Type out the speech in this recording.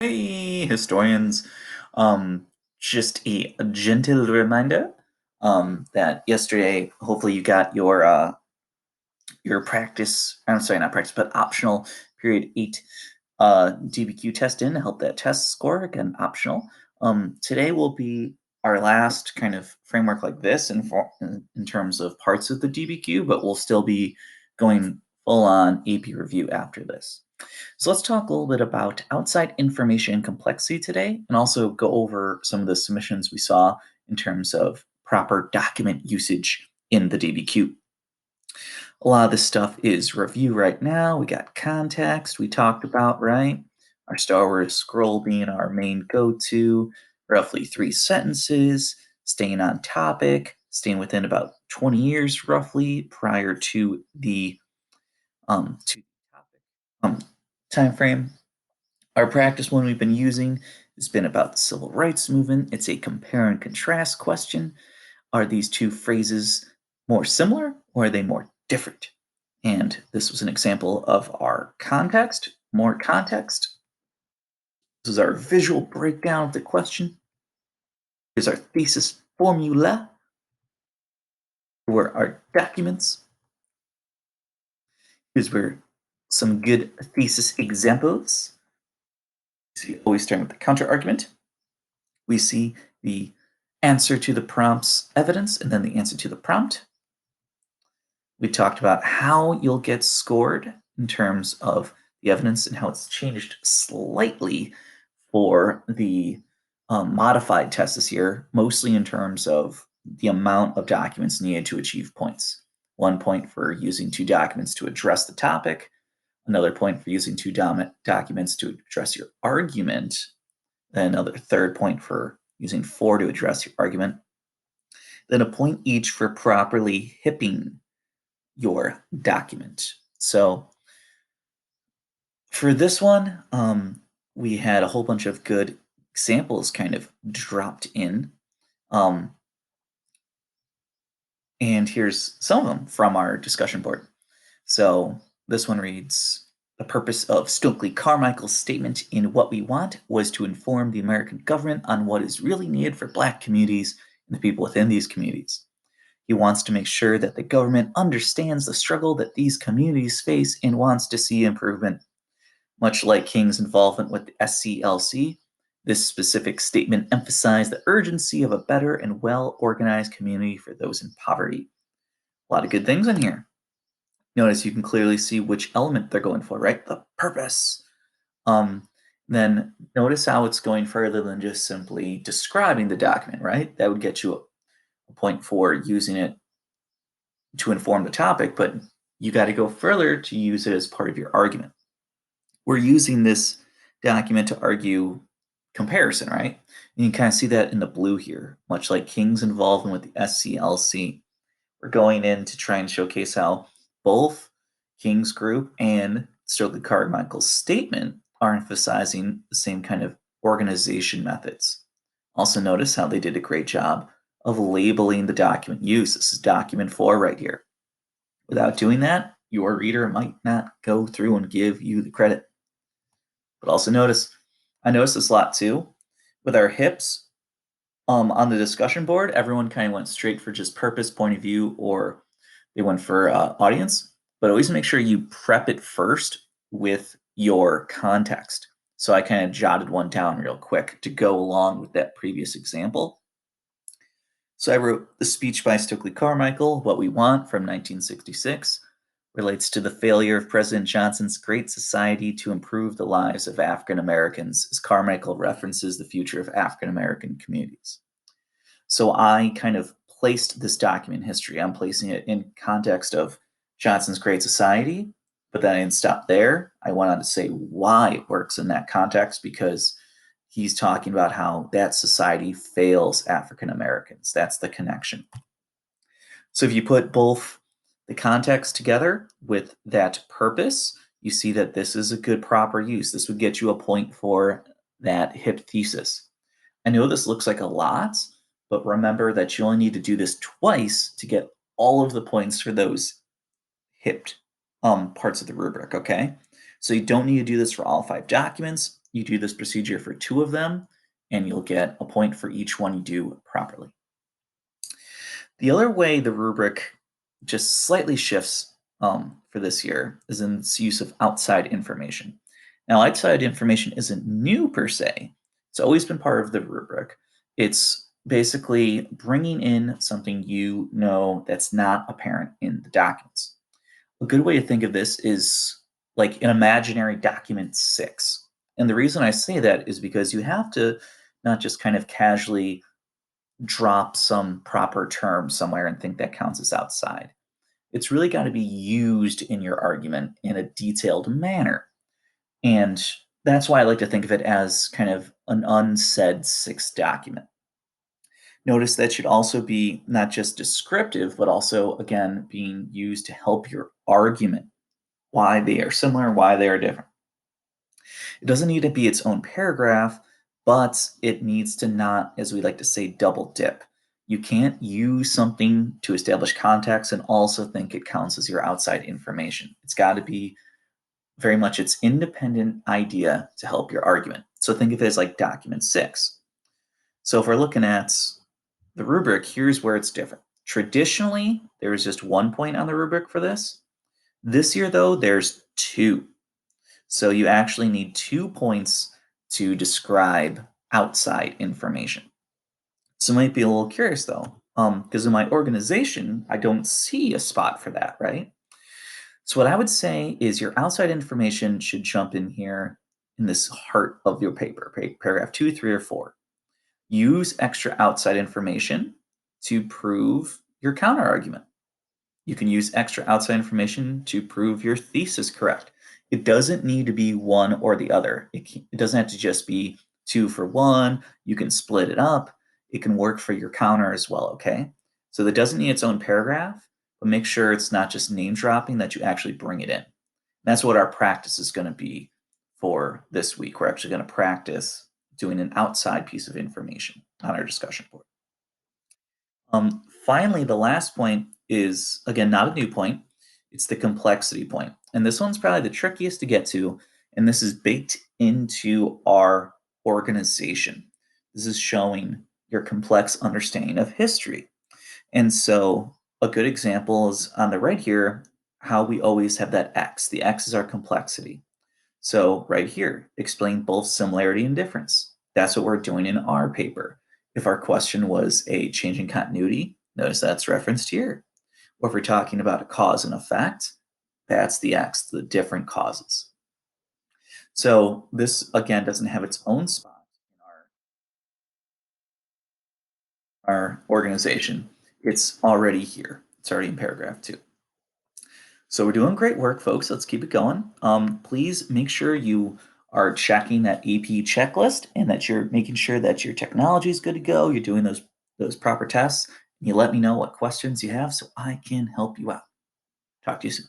Hey, historians. Um, just a gentle reminder that yesterday, hopefully, you got your practice. I'm sorry, not practice, but optional period 8 DBQ test in to help that test score. Again, optional. Today will be our last kind of framework like this in terms of parts of the DBQ, but we'll still be going full on AP review after this. So let's talk a little bit about outside information and complexity today, and also go over some of the submissions we saw in terms of proper document usage in the DBQ. A lot of this stuff is review right now. We got context we talked about, right? Our Star Wars scroll being our main go-to, roughly 3 sentences, staying on topic, staying within about 20 years roughly prior to the topic time frame. Our practice one we've been using has been about the civil rights movement. It's a compare and contrast question. Are these two phrases more similar or are they more different? And this was an example of our context, more context. This is our visual breakdown of the question. Here's our thesis formula. Here are our documents. Here's where some good thesis examples. See, always starting with the counter argument. We see the answer to the prompt's evidence and then the answer to the prompt. We talked about how you'll get scored in terms of the evidence and how it's changed slightly for the modified test this year, mostly in terms of the amount of documents needed to achieve points. 1 point for using 2 documents to address the topic, another point for using 2 documents to address your argument, then another third point for using 4 to address your argument, then a point each for properly hipping your document. So for this one, we had a whole bunch of good examples kind of dropped in. And here's some of them from our discussion board. So this one reads, the purpose of Stokely Carmichael's statement in What We Want was to inform the American government on what is really needed for Black communities and the people within these communities. He wants to make sure that the government understands the struggle that these communities face and wants to see improvement. Much like King's involvement with the SCLC, this specific statement emphasized the urgency of a better and well organized community for those in poverty. A lot of good things in here. Notice you can clearly see which element they're going for, right? The purpose. Um, then notice how it's going further than just simply describing the document, right? That would get you a point for using it to inform the topic, but you got to go further to use it as part of your argument. We're using this document to argue comparison, right? And you can kind of see that in the blue here, much like King's involvement with the SCLC. We're going in to try and showcase how both King's group and Stokely Carmichael's statement are emphasizing the same kind of organization methods. Also notice how they did a great job of labeling the document used. This is document 4 right here. Without doing that, your reader might not go through and give you the credit. But also notice, I noticed this a lot too, with our hips on the discussion board, everyone kind of went straight for just purpose, point of view, or they went for audience. But always make sure you prep it first with your context. So I kind of jotted one down real quick to go along with that previous example. So I wrote the speech by Stokely Carmichael, What We Want from 1966, relates to the failure of President Johnson's Great Society to improve the lives of African Americans, as Carmichael references the future of African American communities. So I kind of placed this document in history. I'm placing it in context of Johnson's Great Society, but then I didn't stop there. I went on to say why it works in that context because he's talking about how that society fails African Americans. That's the connection. So if you put both the context together with that purpose, you see that this is a good proper use. This would get you a point for that HIP thesis. I know this looks like a lot, but remember that you only need to do this twice to get all of the points for those HIP parts of the rubric, okay? So you don't need to do this for all 5 documents. you do this procedure for two of them, and you'll get a point for each one you do properly. The other way the rubric just slightly shifts for this year is in its use of outside information. Now, outside information isn't new per se, it's always been part of the rubric. It's basically bringing in something you know that's not apparent in the documents. A good way to think of this is like an imaginary document six. And the reason I say that is because you have to not just kind of casually drop some proper term somewhere and think that counts as outside. It's really got to be used in your argument in a detailed manner. And that's why I like to think of it as kind of an unsaid sixth document. Notice that should also be not just descriptive, but also, again, being used to help your argument, why they are similar, why they are different. It doesn't need to be its own paragraph, but it needs to not, as we like to say, double dip. You can't use something to establish context and also think it counts as your outside information. It's got to be very much its independent idea to help your argument. So think of it as like document six. So if we're looking at the rubric, here's where it's different. Traditionally, there was just 1 point on the rubric for this. This year, though, there's two. So you actually need 2 points to describe outside information. So you might be a little curious though, because in my organization, I don't see a spot for that, right? So what I would say is your outside information should jump in here in this heart of your paper, paragraph 2, 3, or 4. Use extra outside information to prove your counter argument. You can use extra outside information to prove your thesis correct. It doesn't need to be one or the other. It doesn't have to just be two for one. You can split it up. It can work for your counter as well, okay? So that doesn't need its own paragraph, but make sure it's not just name dropping, that you actually bring it in. That's what our practice is going to be for this week. We're actually going to practice doing an outside piece of information on our discussion board. Finally, the last point is, again, not a new point. It's the complexity point. And this one's probably the trickiest to get to. And this is baked into our organization. This is showing your complex understanding of history. And so a good example is on the right here, how we always have that X. The X is our complexity. So right here, explain both similarity and difference. That's what we're doing in our paper. If our question was a change in continuity, notice that's referenced here. Or if we're talking about a cause and effect, that's the X, the different causes. So this, again, doesn't have its own spot in our organization. It's already here. It's already in paragraph 2. So we're doing great work, folks. Let's keep it going. Please make sure you are checking that AP checklist and that you're making sure that your technology is good to go. You're doing those proper tests. You let me know what questions you have so I can help you out. Talk to you soon.